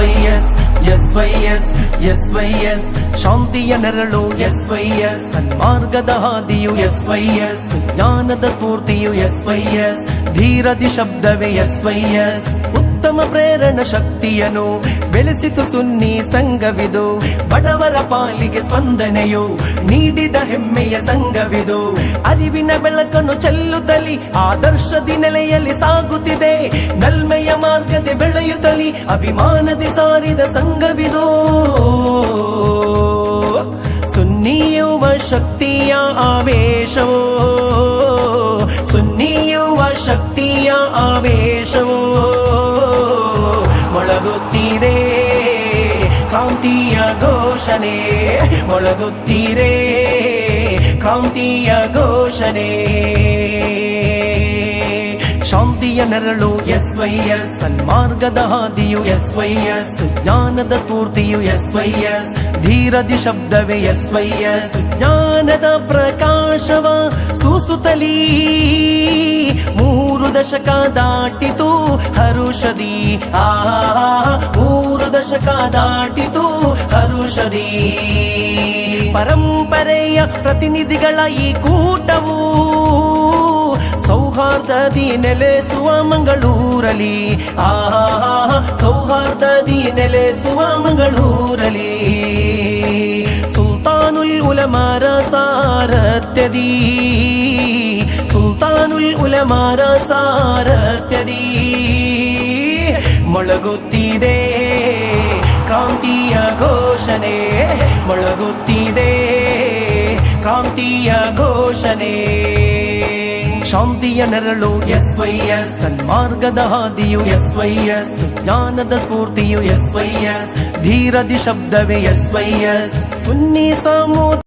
SYS SYS SYS ಶಾಂತಿಯ ನೆರಳು SYS ಸನ್ಮಾರ್ಗದ ಹಾದಿಯು SYS ಜ್ಞಾನದ ಸ್ಫೂರ್ತಿಯು SYS ಧೀರದಿ ಶಬ್ದವೇ SYS ಉತ್ತಮ ಪ್ರೇರಣ ಶಕ್ತಿಯನ್ನು ಬೆಳೆಸಿತು ಸುನ್ನಿ ಸಂಘವಿದು ಬಡವರ ಪಾಲಿಗೆ ಸ್ಪಂದನೆಯು ನೀಡಿದ ಹೆಮ್ಮೆಯ ಸಂಘವಿದು ಅರಿವಿನ ಬೆಳಕನ್ನು ಚೆಲ್ಲುತ್ತಲಿ ಆದರ್ಶದಿ ನೆಲೆಯಲ್ಲಿ ಸಾಗುತ್ತಿದೆ ನಲ್ಮೆಯ ಮಾರ್ಗದೆ ಬೆಳೆಯುತ್ತಲಿ ಅಭಿಮಾನದಿ ಸಾರಿದ ಸಂಘವಿದು ಸುನ್ನಿಯುವ ಶಕ್ತಿಯ ಆವೇಶವೋ ಸುನ್ನಿಯುವ ಶಕ್ತಿಯ ಆವೇಶವೋ ಮೊಳಗುತ್ತೀರೆ ಕ್ರಾಂತಿಯ ಘೋಷಣೆ ಮೊಳಗುತ್ತೀರೆ ಕ್ರಾಂತಿಯ ಘೋಷಣೆ ಶಾಂತಿಯ ನೆರಳು SYS ಸನ್ಮಾರ್ಗದ ಹಾದಿಯು SYS ಜ್ಞಾನದ ಸ್ಫೂರ್ತಿಯು SYS ಧೀರದಿ ಶಬ್ದವೇ SYS ಜ್ಞಾನದ ಪ್ರಕಾಶವ ಸೂಸುತ್ತಲೀ 3 ದಶಕ ದಾಟಿತು ಹರುಷದಿ 3 ದಶಕ ದಾಟಿತು ಹರುಷದಿ ಪರಂಪರೆಯ ಪ್ರತಿನಿಧಿಗಳ ಈ ಕೂಟವು ಸೌಹಾರ್ದದಿ ನೆಲೆಸುವ ಮಂಗಳೂರಲಿ ಸೌಹಾರ್ದದಿ ನೆಲೆಸುವ ಮಂಗಳೂರಲಿ ಸುಲ್ತಾನುಲ್ ಉಲಮಾರ ಸಾರಥ್ಯದಿ ಸುಲ್ತಾನುಲ್ ಉಲಮಾರ ಸಾರಥ್ಯದಿ ಮೊಳಗುತ್ತಿದೆ ಕ್ರಾಂತಿಯ ಘೋಷಣೆ ಮೊಳಗುತ್ತಿದೆ ಕ್ರಾಂತಿಯ ಘೋಷಣೆ ಶಾಂತಿಯ ನೆರಳು SYS ಸನ್ಮಾರ್ಗದ ಹಾದಿಯು SYS ಜ್ಞಾನದ ಸ್ಫೂರ್ತಿಯು SYS ಧೀರದಿ ಶಬ್ದವೇ SYS ಸುನ್ನಿ ಸಮುದಾಯ